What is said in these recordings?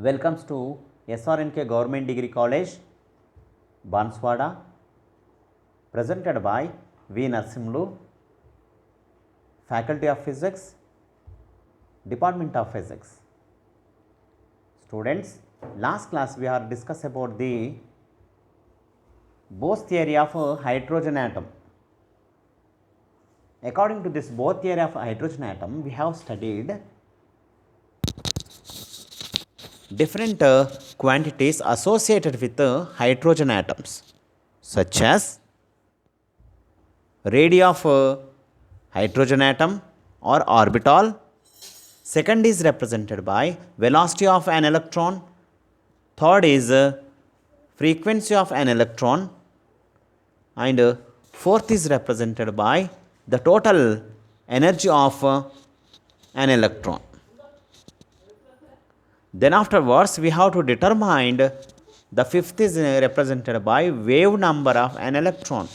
Welcomes to SRNK Government Degree College, Banswada, presented by V. Narsimlu, Faculty of Physics, Department of Physics. Students, last class we have discussed about the Bose theory of hydrogen atom. According to this Bose theory of hydrogen atom, we have studied different quantities associated with hydrogen atoms, such as radii of hydrogen atom or orbital. Second is represented by velocity of an electron. Third is frequency of an electron. And fourth is represented by the total energy of an electron. Then afterwards we have to determine the fifth is represented by wave number of an electron.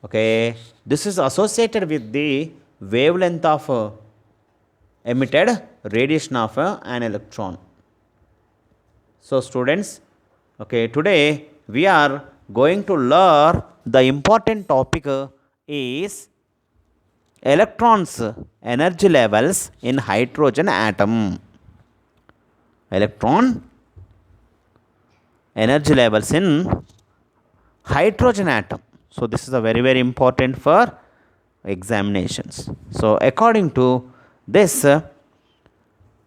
Okay, this is associated with the wavelength of emitted radiation of an electron. So students, okay, today we are going to learn the important topic is electrons energy levels in hydrogen atom. Electron energy levels in hydrogen atom. So this is a very important for examinations. So according to this,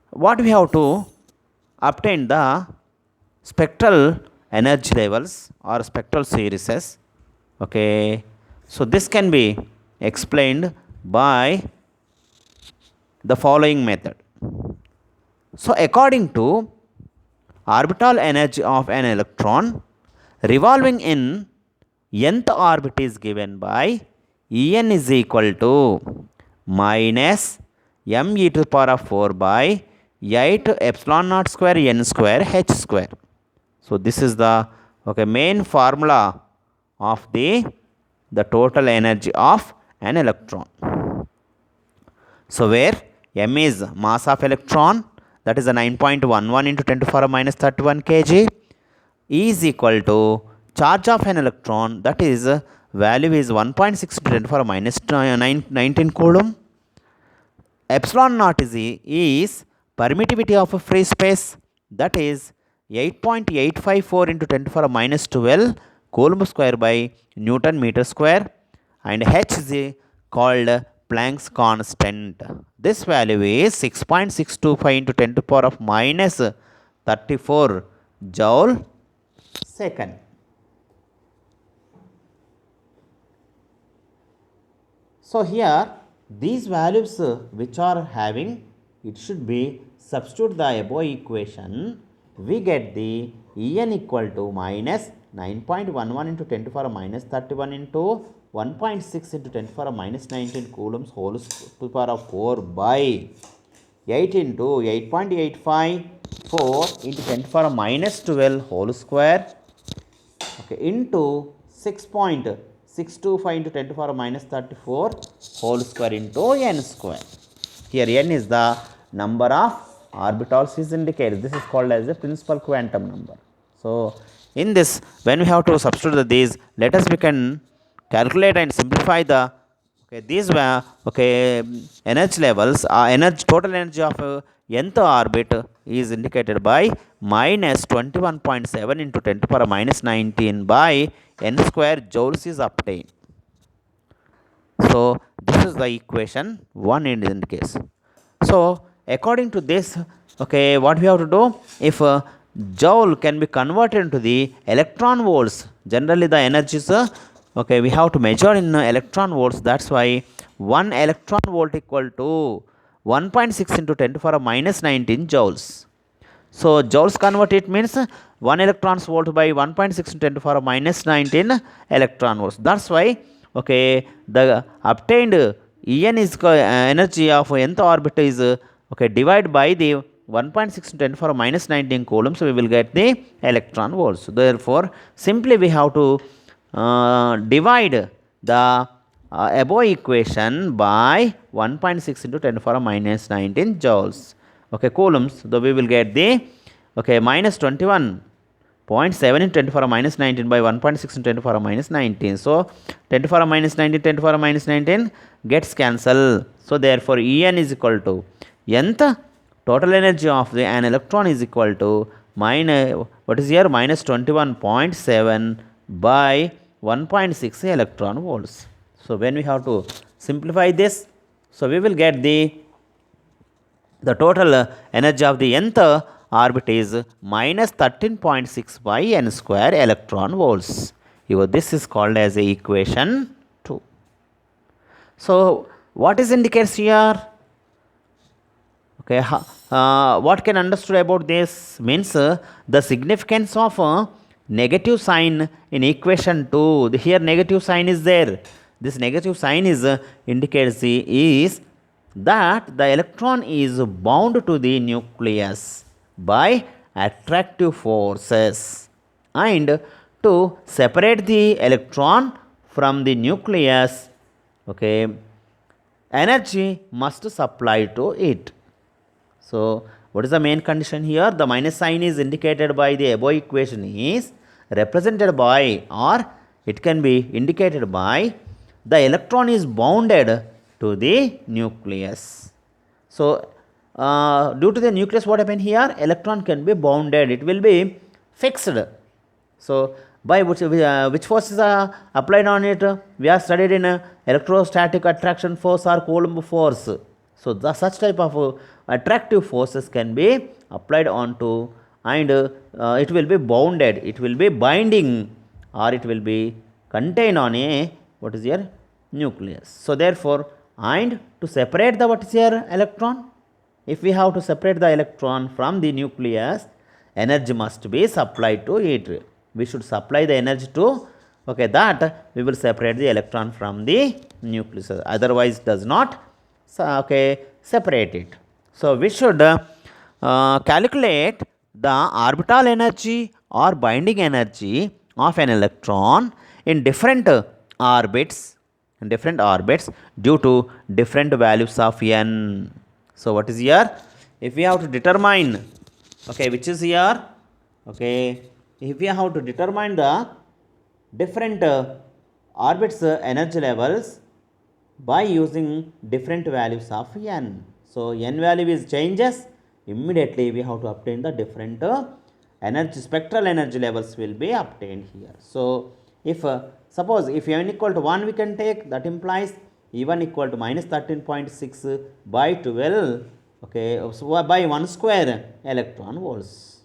what we have to obtain the spectral energy levels or spectral series. Okay, so this can be explained by the following method. So according to orbital energy of an electron revolving in nth orbit is given by En is equal to minus m e to the power of 4 by 8 epsilon naught square n square h square. So this is the main formula of the total energy of an electron. So where m is mass of electron, that is a 9.11 into 10 to the power minus 31 kg, E is equal to charge of an electron, that is value is 1.6 to 10 to the power minus 19 coulomb. Epsilon naught is permittivity of a free space, that is 8.854 into 10 to the power minus 12 coulomb square by Newton meter square, and H is called Planck's constant. This value is 6.625 into 10 to the power of minus 34 joule second. So here these values which are having, it should be substitute the above equation, we get the En equal to minus 9.11 into 10 to the power minus 31 into 1.6 into 10 to the power minus 19 coulombs whole to the power of 4 by 8 into 8.854 into 10 to the power minus 12 whole square, okay, into 6.625 into 10 to the power minus 34 whole square into n square. Here n is the number of orbitals is indicated. This is called as the principal quantum number. So in this, when we have to substitute these, let us we can calculate and simplify the these energy levels. Total energy of nth orbit is indicated by minus 21.7 into 10 to the power minus 19 by n square joules is obtained. So this is the equation 1 in this case. So according to this, what we have to do, if joule can be converted into the electron volts, generally the energy is we have to measure in electron volts. That's why 1 electron volt equal to 1.6 into 10 to the power minus 19 joules. So joules convert it means 1 electron volt by 1.6 into 10 to the power minus 19 electron volts. That's why the obtained En is energy of nth orbit is divided by the 1.6 into 10 to the power minus 19 coulombs, so we will get the electron volts. Therefore simply we have to divide the above equation by 1.6 into 10 to the power minus 19 joules, coulombs. So we will get the okay, minus 21.7 into 10 to the power minus 19 by 1.6 into 10 to the power minus 19. So 10 to the power minus 19, 10 to the power minus 19 gets cancelled. So therefore En is equal to nth total energy of an electron is equal to minus, what is here, minus 21.7 by 1.6 electron volts. So when we have to simplify this, so we will get the total energy of the nth orbit is minus 13.6 by n square electron volts. This is called as a equation 2. So what is indicates here? Okay, what can understood about this means the significance of negative sign in equation 2. Here negative sign is there. This negative sign is indicates is that the electron is bound to the nucleus by attractive forces, and to separate the electron from the nucleus, okay, energy must supply to it. So what is the main condition here? The minus sign is indicated by the above equation is represented by, or it can be indicated by, the electron is bounded to the nucleus. So due to the nucleus, what happened here? Electron can be bounded, it will be fixed. So by which forces are applied on it? We are studied in electrostatic attraction force or Coulomb force. So such type of attractive forces can be applied onto, and it will be bounded, it will be binding, or it will be contained on a, what is here, nucleus. So therefore, and to separate the, what is here, electron, if we have to separate the electron from the nucleus, energy must be supplied to it. We should supply the energy to, okay, that we will separate the electron from the nucleus, otherwise does not, okay, separate it. So we should calculate the orbital energy or binding energy of an electron in different orbits, due to different values of n. So what is here? If we have to determine, okay, which is here, okay, if we have to determine the different orbits energy levels by using different values of n. So n value is changes, immediately we have to obtain the different energy, spectral energy levels will be obtained here. So if suppose if n equal to 1 we can take, that implies E1 equal to minus 13.6 by 12, okay, so by 1 square electron volts.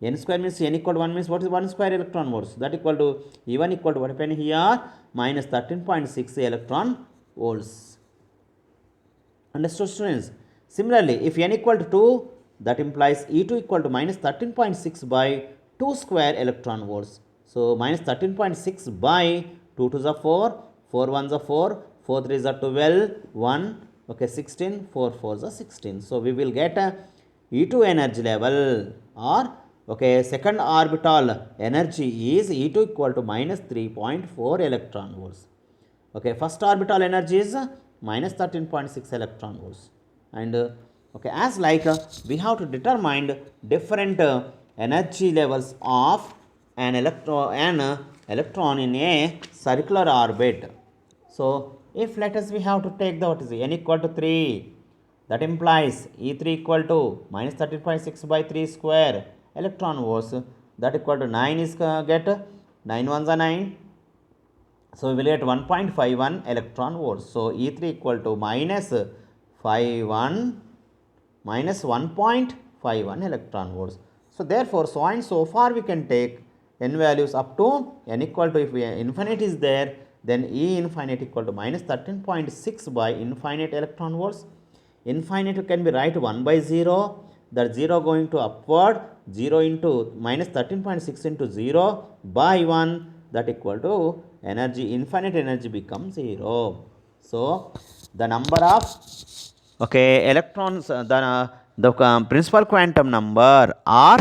N square means n equal to 1 means what is 1 square electron volts? That equal to E1 equal to what happened here? Minus 13.6 electron volts. Understood, students? Similarly, if n equal to 2, that implies E2 equal to minus 13.6 by 2 square electron volts. So minus 13.6 by 2 to the 4, 4 1s are 4, 4 3s are 12, 1, okay, 16, 4 4s are 16. So we will get a E2 energy level, or okay, second orbital energy is E2 equal to minus 3.4 electron volts. Okay, first orbital energy is minus 13.6 electron volts. And okay, as like we have to determine different energy levels of an electron in a circular orbit. So if let us we have to take the, what is n equal to 3, that implies E3 equal to minus 13.6 by 3 square electron volts, that equal to 9 is get 9 ones are 9. So we will get 1.51 electron volts. So E3 equal to minus 1.51 electron volts. So therefore, so and so far we can take n values up to n equal to, if we infinite is there, then E infinite equal to minus 13.6 by infinite electron volts. Infinite can be write 1 by 0, that 0 going to upward, 0 into minus 13.6 into 0 by 1, that equal to energy, infinite energy becomes 0. So the number of, okay, electrons, the principal quantum number, or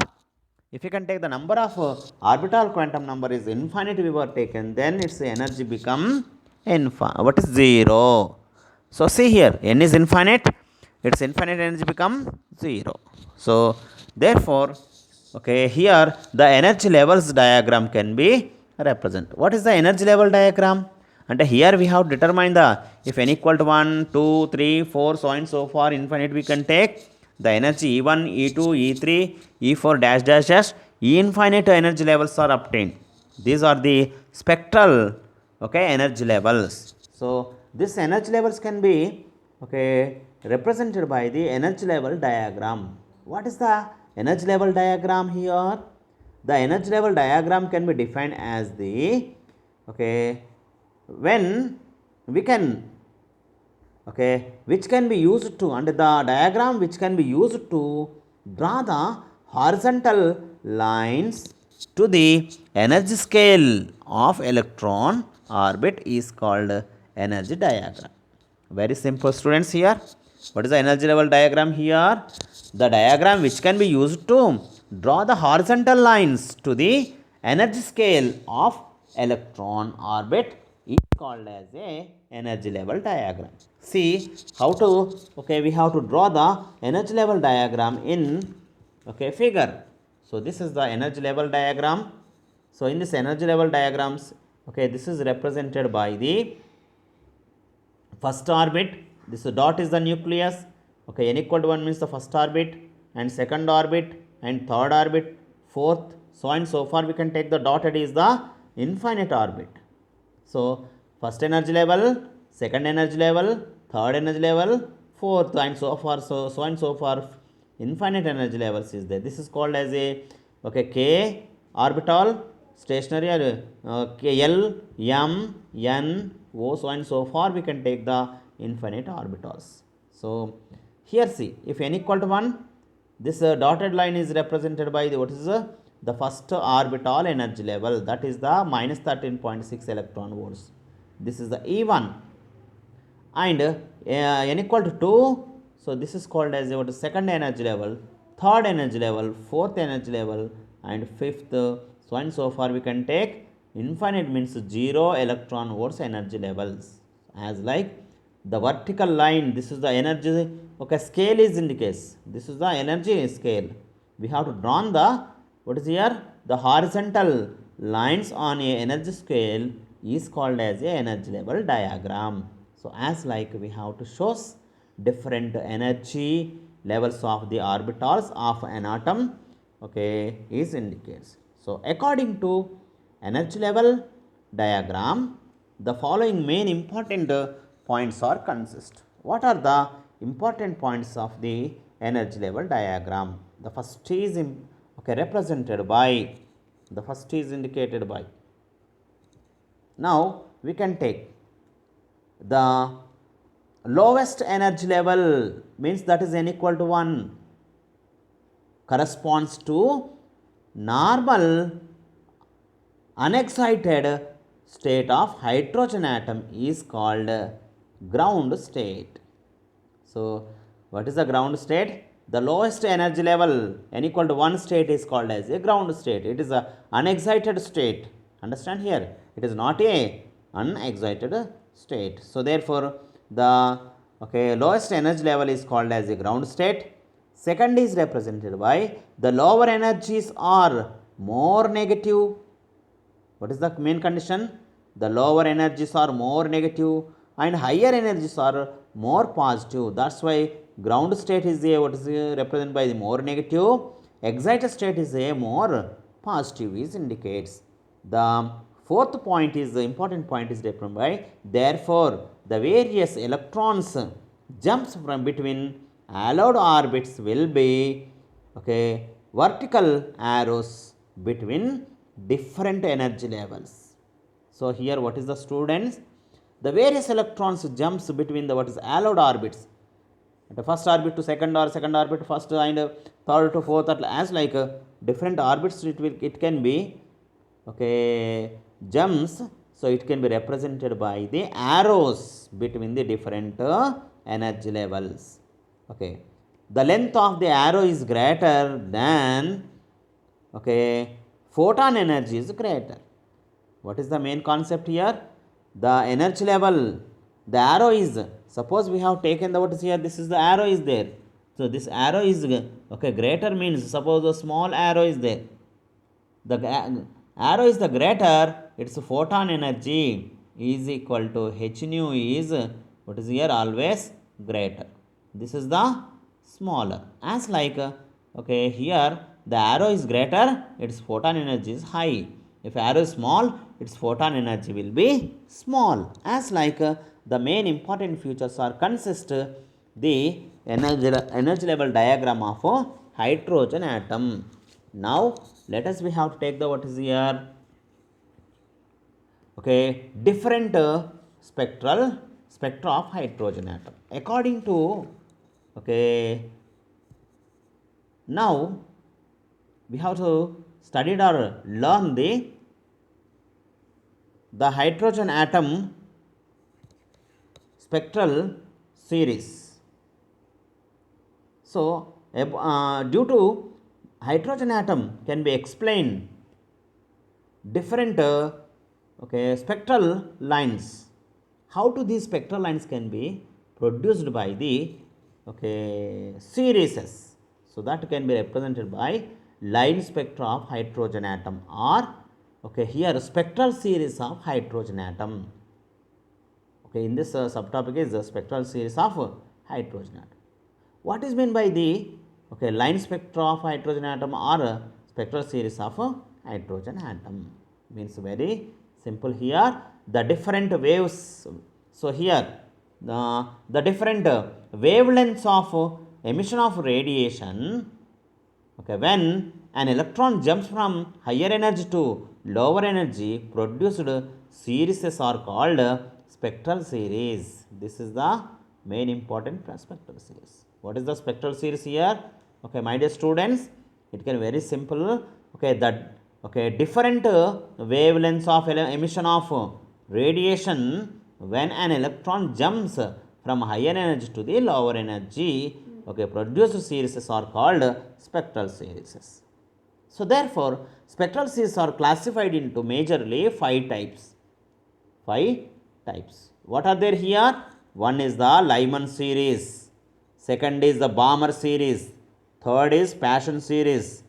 if you can take the number of orbital quantum number is infinite we were taken, then its energy become what is 0. So see here, n is infinite, its infinite energy become 0. So therefore, Okay, here the energy levels diagram can be represent. What is the energy level diagram? And here we have determined the, if n equal to 1, 2, 3, 4, so and so far infinite, we can take the energy E1, E2, E3, E4 dash dash dash, E infinite energy levels are obtained. These are the spectral, okay, energy levels. So this energy levels can be, okay, represented by the energy level diagram. What is the energy level diagram here? The energy level diagram can be defined as the, okay, when we can, okay, which can be used to, and the diagram which can be used to draw the horizontal lines to the energy scale of electron orbit is called energy diagram. Very simple, students. Here, what is the energy level diagram here? The diagram which can be used to draw the horizontal lines to the energy scale of electron orbit is called as a energy level diagram. See how to, okay, we have to draw the energy level diagram in, okay, figure. So this is the energy level diagram. So in this energy level diagrams, okay, this is represented by the first orbit. This dot is the nucleus. Okay, n equal to 1 means the first orbit, and second orbit, and third orbit, fourth, so and so far we can take the dotted is the infinite orbit. So first energy level, second energy level, third energy level, fourth, and so far, so and so far infinite energy levels is there. This is called as a, okay, k orbital stationary, or L, M, N, O, so and so far we can take the infinite orbitals. So here see, if n equal to 1, this dotted line is represented by the, what is the first orbital energy level, that is the minus 13.6 electron volts. This is the E1, and n equal to 2, so this is called as what, second energy level, third energy level, fourth energy level, and fifth, so and so far we can take infinite means 0 electron volts energy levels. As like the vertical line, this is the energy, okay, scale is indicates, this is the energy scale. We have to draw the, what is here, the horizontal lines on a energy scale is called as a energy level diagram. So as like we have to show different energy levels of the orbitals of an atom, okay, is indicates. So according to energy level diagram, the following main important points are consist. What are the important points of the energy level diagram? The first is, okay, represented by, the first is indicated by, now we can take the lowest energy level, means that is n equal to 1, corresponds to normal unexcited state of hydrogen atom is called ground state. So what is the ground state? The lowest energy level, n equal to 1 state, is called as a ground state. It is a unexcited state. Understand here? It is not a unexcited state. So therefore the, okay, lowest energy level is called as a ground state. Second is represented by the lower energies are more negative. What is the main condition? The lower energies are more negative and higher energies are more positive. That's why ground state is a, what is represented by the more negative, excited state is a more positive, is indicates. The fourth point is, the important point is represented by, therefore the various electrons jumps from between allowed orbits will be, okay, vertical arrows between different energy levels. So here what is the students? The various electrons jumps between the, what is allowed orbits, the first orbit to second, or second orbit to first, and third to fourth, as like different orbits it can be, okay, jumps. So it can be represented by the arrows between the different energy levels. Okay, the length of the arrow is greater than, okay, photon energy is greater. What is the main concept here? The energy level, the arrow is, suppose we have taken the, what is here, this is the arrow is there, So this arrow is okay. Greater means suppose a small arrow is there. The arrow is the greater. Its photon energy is equal to h nu is what is here always greater. This is the smaller. As like okay here the arrow is greater. Its photon energy is high. If arrow is small, its photon energy will be small. As like the main important features are consist the energy level diagram of a hydrogen atom. Now let us we have to take the what is here okay different spectra of hydrogen atom according to okay now we have to study or learn the hydrogen atom spectral series. So due to hydrogen atom can be explained different okay spectral lines. How to these spectral lines can be produced by the okay series. So that can be represented by line spectra of hydrogen atom or okay here spectral series of hydrogen atom. Okay, in this subtopic is the spectral series of hydrogen atom. What is meant by the okay line spectra of hydrogen atom or spectral series of hydrogen atom? Means very simple here. The different waves. So here the different wavelengths of emission of radiation. Okay, when an electron jumps from higher energy to lower energy, produced series are called spectral series. This is the main important spectral series. What is the spectral series here? Okay, my dear students, it can be very simple. Okay, that okay different wavelengths of emission of radiation when an electron jumps from higher energy to the lower energy. Okay, produced series are called spectral series. So therefore, spectral series are classified into majorly 5 types. 5 types. What are there here? One is the Lyman series. Second is the Balmer series. Third is Paschen series.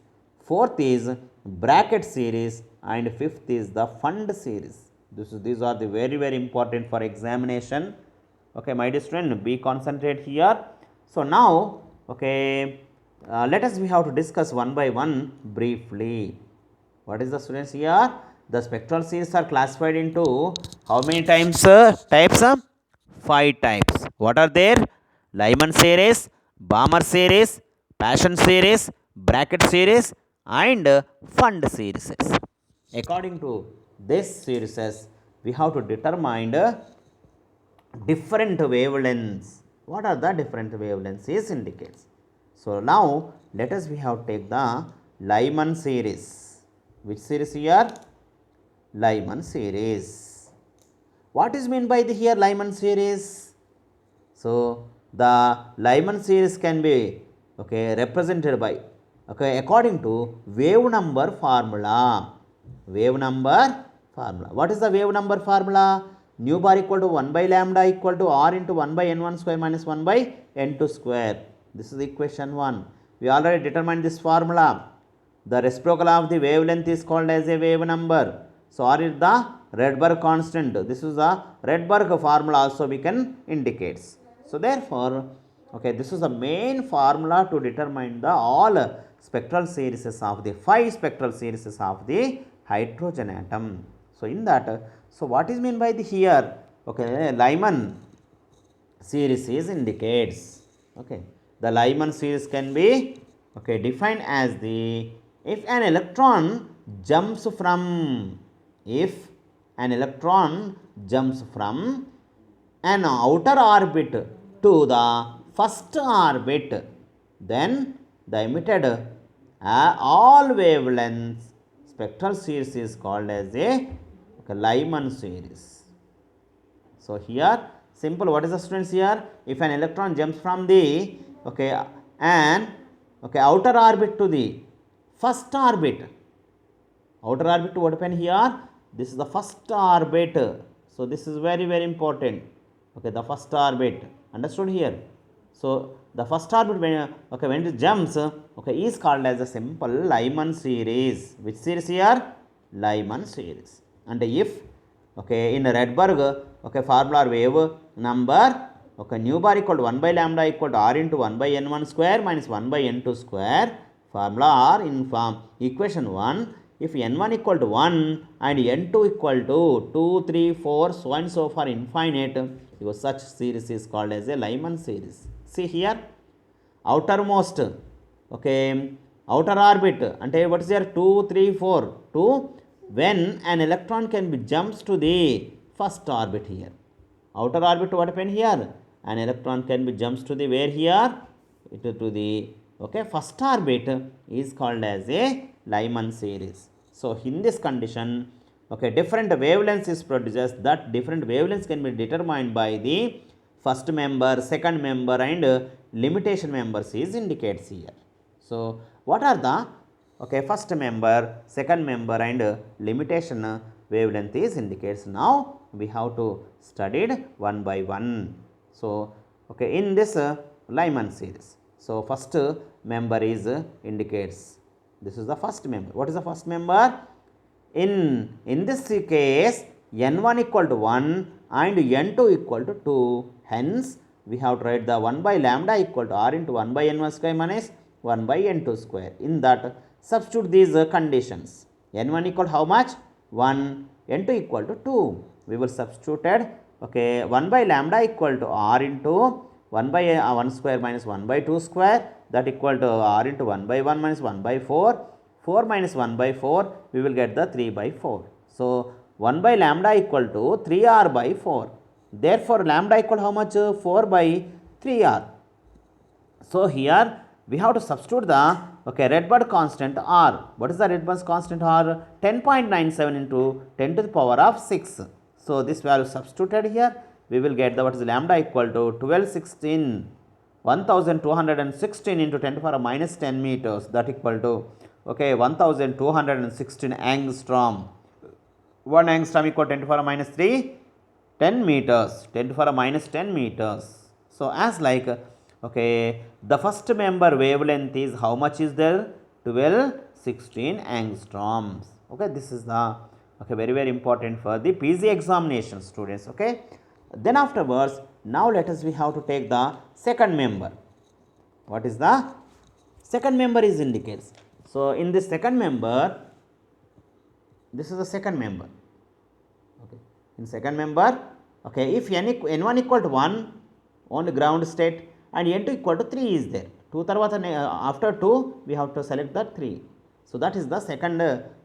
Fourth is Brackett series. And fifth is the Fund series. These are the very important for examination. Okay, my dear student, be concentrate here. So now, okay, let us we have to discuss one by one briefly. What is the students here? The spectral series are classified into how many times types? 5 types. What are there? Lyman series, Balmer series, Paschen series, Brackett series, and Fund series. According to this series, we have to determine different wavelengths. What are the different wavelengths is indicates. So now let us we have take the Lyman series. Which series here? Lyman series. What is meant by the here Lyman series? So the Lyman series can be okay represented by okay according to wave number formula. Wave number formula. What is the wave number formula? Nu bar equal to 1 by lambda equal to r into 1 by n1 square minus 1 by n2 square. This is equation 1. We already determined this formula. The reciprocal of the wavelength is called as a wave number. So r is the Rydberg constant. This is the Rydberg formula also we can indicates. So therefore, okay, this is the main formula to determine the all spectral series of the 5 spectral series of the hydrogen atom. So in that, so what is meant by the here? Okay, Lyman series is indicates. Okay, the Lyman series can be okay defined as the if an electron jumps from an outer orbit to the first orbit, then the emitted all wavelengths spectral series is called as a Lyman series. So here simple, what is the students here? If an electron jumps from the outer orbit to the first orbit, outer orbit what happened here? This is the first orbit. So this is very important. Okay, the first orbit. Understood here? So the first orbit when it jumps is called as a simple Lyman series. Which series here? Lyman series. And if in Rydberg formula wave number nu bar equal to 1 by lambda equal to r into 1 by n1 square minus 1 by n2 square, formula r in form equation 1. If n1 equal to 1 and n2 equal to 2, 3, 4, so and so for infinite, such series is called as a Lyman series. See here, outermost outer orbit ante what is here 2, 3, 4 2 when an electron can be jumps to the first orbit here. Outer orbit what happened here? An electron can be jumps to the where here? To the first orbit is called as a Lyman series. So in this condition, different wavelengths is produced. That different wavelengths can be determined by the first member, second member, and limitation members is indicates here. So what are the first member, second member, and limitation wavelength is indicates. Now we have to study it one by one. So in this Lyman series, so first member is indicates. This is the first member. What is the first member? In this case, n1 equal to 1 and n2 equal to 2. Hence, we have to write the 1 by lambda equal to r into 1 by n1 square minus 1 by n2 square. In that, substitute these conditions. n1 equal to how much? 1. n2 equal to 2. We will substitute 1 by lambda equal to r into 1 by 1 square minus 1 by 2 square, that equal to r into 1 by 1 minus 1 by 4. 4 minus 1 by 4, we will get the 3 by 4. So 1 by lambda equal to 3r by 4. Therefore, lambda equal to how much? 4 by 3r. So here we have to substitute the Rydberg constant r. What is the Rydberg constant r? 10.97 into 10 to the power of 6. So this value substituted here, we will get the what is lambda equal to 1216 into 10 to the power minus 10 meters, that equal to 1216 angstrom. 1 angstrom equal to 10 to the power minus 3, 10 meters, 10 to the power minus 10 meters. So as like the first member wavelength is how much is there? 1216 angstroms. This is the very very important for the PG examination, students. Then afterwards, now let us we have to take the second member. What is the second member is indicates. So in this second member, this is the second member. In second member, if n1 equal to 1 on the ground state and n2 equal to 3 is there. 2 tarvata after 2 we have to select the 3. So that is the second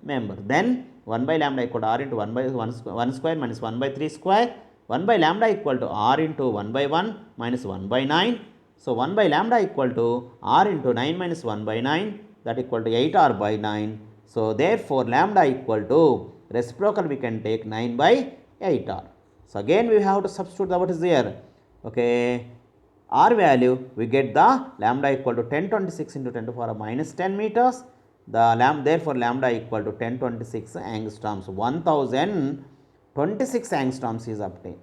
member. Then 1 by lambda equal to r into 1 by 1 square minus 1 by 3 square. 1 by lambda equal to r into 1 by 1 minus 1 by 9. So 1 by lambda equal to r into 9 minus 1 by 9, that equal to 8r by 9. So therefore lambda equal to reciprocal we can take 9 by 8r. So again we have to substitute the what is there. R value we get the lambda equal to 1026 into 10 to the power minus 10 meters. Therefore lambda equal to 1026 angstroms. 1026 angstroms is obtained.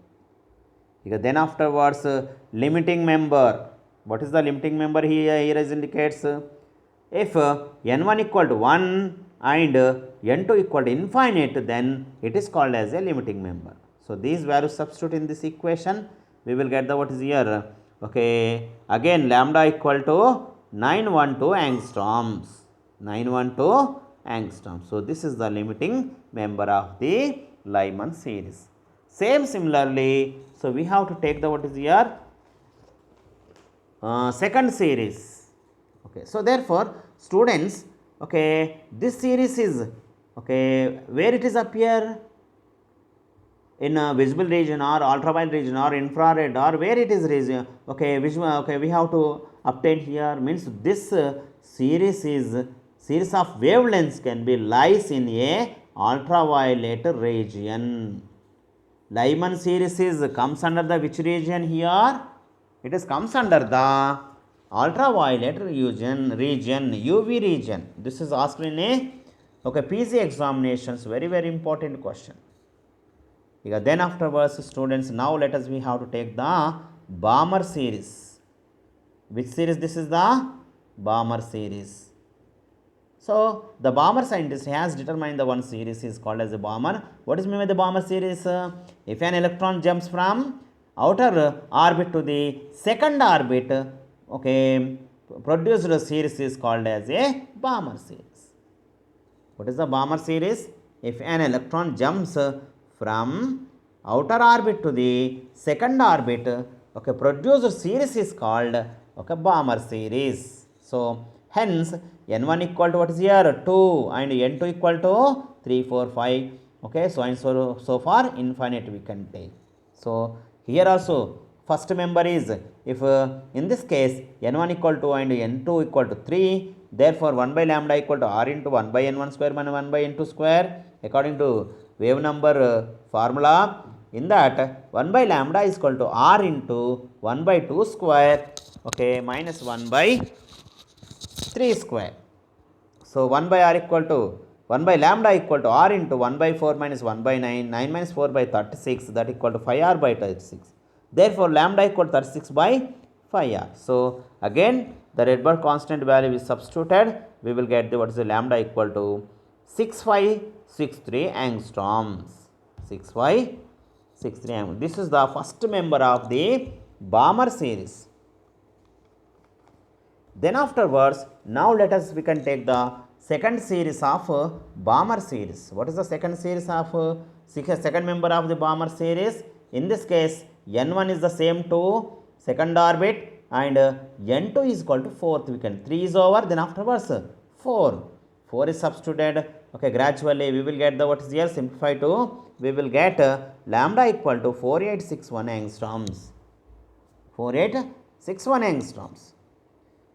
Then afterwards limiting member. What is the limiting member here? Here is indicates if n1 equal to 1 and n2 equal to infinite, then it is called as a limiting member. So these values substitute in this equation, we will get the what is here. Again lambda equal to 912 angstroms. 912 angstroms. So this is the limiting member of the Lyman series. Similarly, so we have to take the what is here second series. So therefore students, this series is where it is appear in a visible region or ultraviolet region or infrared or where it is region. We have to obtain here means this series of wavelengths can be lies in a ultraviolet region. Lyman series comes under the which region here? It is comes under the ultraviolet region, UV region. This is asked in a PG examinations, very very important question. Then afterwards students, now let us we have to take the Balmer series. Which series? This is the Balmer series. So the Balmer scientist has determined the one series is called as a Balmer. What is meant by the Balmer series? If an electron jumps from outer orbit to the second orbit, okay, produced series is called as a Balmer series. What is the Balmer series? If an electron jumps from outer orbit to the second orbit, okay, produced series is called, okay, Balmer series. So hence n1 equal to what is here 2 and n2 equal to 3, 4, 5. Okay, so and so far infinite we can take. So here also first member is, if in this case n1 equal to and n2 equal to 3, therefore 1 by lambda equal to r into 1 by n1 square minus 1 by n2 square according to wave number formula. In that 1 by lambda is equal to r into 1 by 2 square, okay, minus 1 by 3 square. So 1 by r equal to 1 by lambda equal to r into 1 by 4 minus 1 by 9, 9 minus 4 by 36, that equal to 5r by 36. Therefore, lambda equal to 36 by 5r. So again the Rydberg constant value is substituted. We will get the what is the lambda equal to 6563 angstroms. 6563 angstroms. This is the first member of the Balmer series. Then afterwards, now let us, we can take the second series of Balmer series. What is the second series of second member of the Balmer series? In this case, n1 is the same to second orbit and n2 is equal to fourth. We can 3 is over. Then afterwards 4. 4 is substituted. Okay, gradually we will get the what is here simplified to, we will get lambda equal to 4861 angstroms. 4861 angstroms.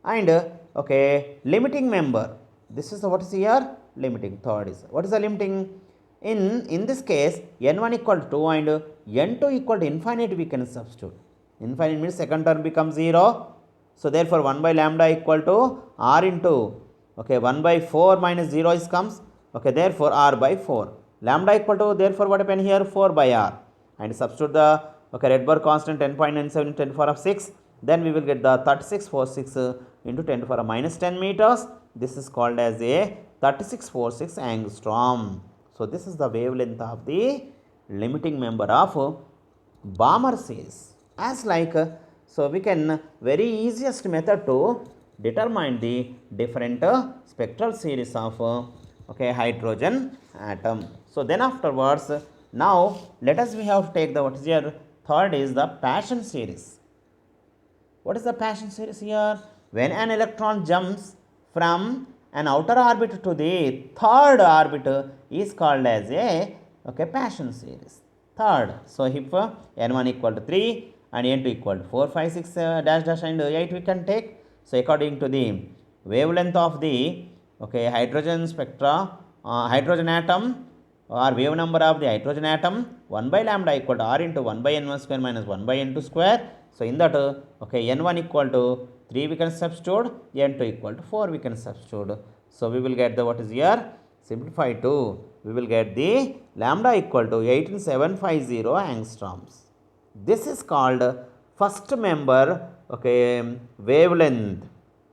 And okay, limiting member, this is the what is here limiting, third is what is the limiting. In this case n1 equal to 2 and n2 equal to infinite, we can substitute. Infinite means second term becomes 0. So therefore 1 by lambda equal to r into, okay, 1 by 4 minus 0 is comes, okay, therefore r by 4. Lambda equal to, therefore what happen here, 4 by r, and substitute the, okay, Rydberg constant 10.97 10 to the power of 6. Then we will get the 3646 into 10 to the power of minus 10 meters. This is called as a 3646 angstrom. So this is the wavelength of the limiting member of Balmer series. As like, so we can very easiest method to determine the different spectral series of okay, hydrogen atom. So then afterwards, now let us, we have to take the what is here third is the Paschen series. What is the Paschen series here? When an electron jumps from an outer orbit to the third orbit is called as a, okay, Paschen series. Third. So if n1 equal to 3 and n2 equal to 4, 5, 6, dash dash and 8 we can take. So according to the wavelength of the, okay, hydrogen spectra, hydrogen atom or wave number of the hydrogen atom, 1 by lambda equal to r into 1 by n1 square minus 1 by n2 square. So in that, okay, n1 equal to 3 we can substitute, n2 equal to 4 we can substitute. So we will get the what is here simplified to, we will get the lambda equal to 18750 angstroms. This is called first member, okay, wavelength.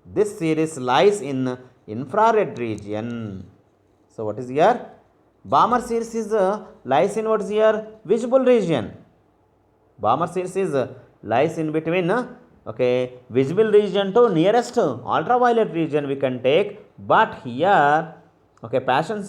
This series lies in infrared region. So what is here? Balmer series is lies in what is here? Visible region. Balmer series is lies in between, okay, visible region to nearest ultraviolet region we can take, but here, okay, Paschen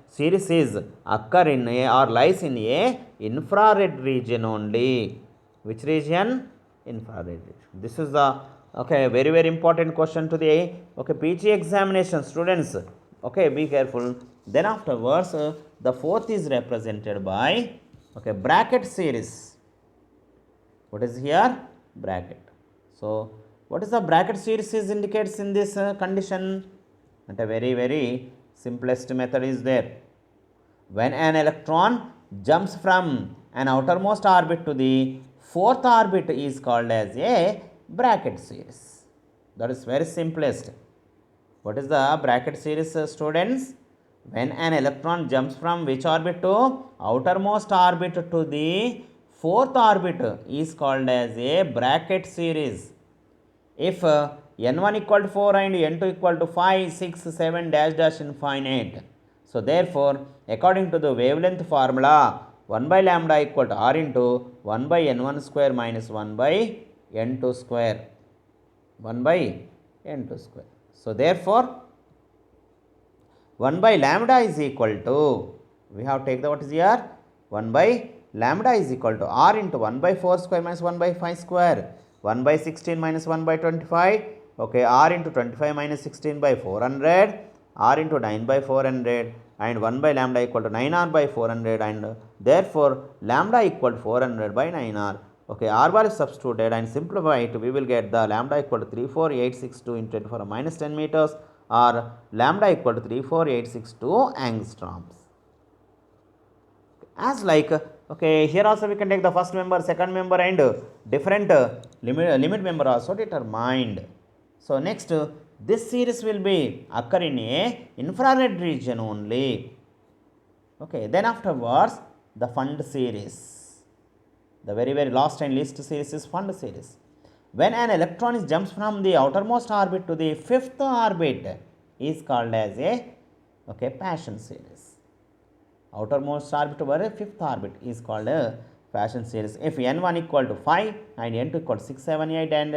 series is occur in a or lies in a infrared region only. Which region? Infrared region. This is the, okay, very very important question to the, okay, PG examination students. Okay, be careful. Then afterwards, the fourth is represented by, okay, bracket series. What is here? Bracket. So what is the bracket series is indicates in this condition? And a very very simplest method is there. When an electron jumps from an outermost orbit to the fourth orbit is called as a bracket series. That is very simplest. What is the bracket series, students? When an electron jumps from which orbit to outermost orbit to the fourth orbit is called as a bracket series. if n1 equal to 4 and n2 equal to 5, 6, 7 dash dash infinite. So therefore, according to the wavelength formula, 1 by lambda equal to r into 1 by n1 square minus 1 by n2 square. 1 by n2 square. So therefore, 1 by lambda is equal to, we have take the what is here, 1 by lambda is equal to r into 1 by 4 square minus 1 by 5 square, 1 by 16 minus 1 by 25, okay, r into 25 minus 16 by 400, r into 9 by 400, and 1 by lambda equal to 9r by 400, and therefore lambda equal to 400 by 9r. Okay, r bar is substituted and simplify it, we will get the lambda equal to 34862 into 10 to the power minus 10 meters, or lambda equal to 34862 angstroms. As like, okay, here also we can take the first member, second member, and different limit member also determined. So next, this series will be occur in a infrared region only. Okay, then afterwards the Fund series, the very last and least series is Fund series. When an electron jumps from the outermost orbit to the fifth orbit is called as a, okay, Paschen series. Outermost orbit over a fifth orbit is called a Paschen series. If n1 equal to 5 and n2 equal to 6, 7, 8 and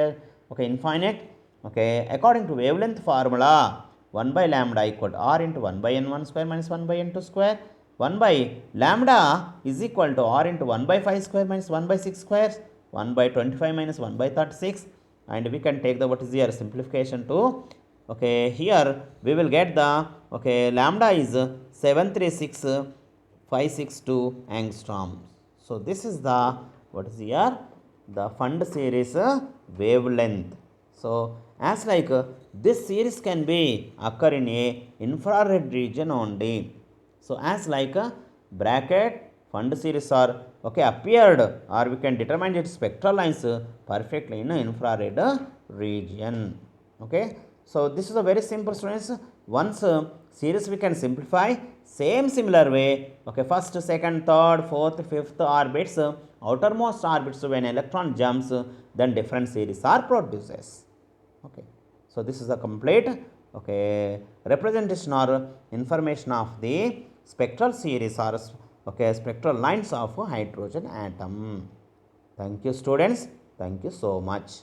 okay, infinite, okay, according to wavelength formula, 1 by lambda equal to r into 1 by n1 square minus 1 by n2 square, 1 by lambda is equal to r into 1 by 5 square minus 1 by 6 squares, 1 by 25 minus 1 by 36, and we can take the what is here simplification to, okay, here we will get the, okay, lambda is 736,562 angstroms. So this is the, what is here, the Fund series wavelength. So as like this series can be occur in a infrared region only. So as like bracket Fund series are, okay, appeared, or we can determine its spectral lines perfectly in infrared region. Okay. So this is a very simple, students. Once series we can simplify, same similar way, okay, first, second, third, fourth, fifth orbits, outermost orbits, when electron jumps, then different series are produces. Okay. So this is a complete, okay, representation or information of the spectral series or, okay, spectral lines of hydrogen atom. Thank you, students. Thank you so much.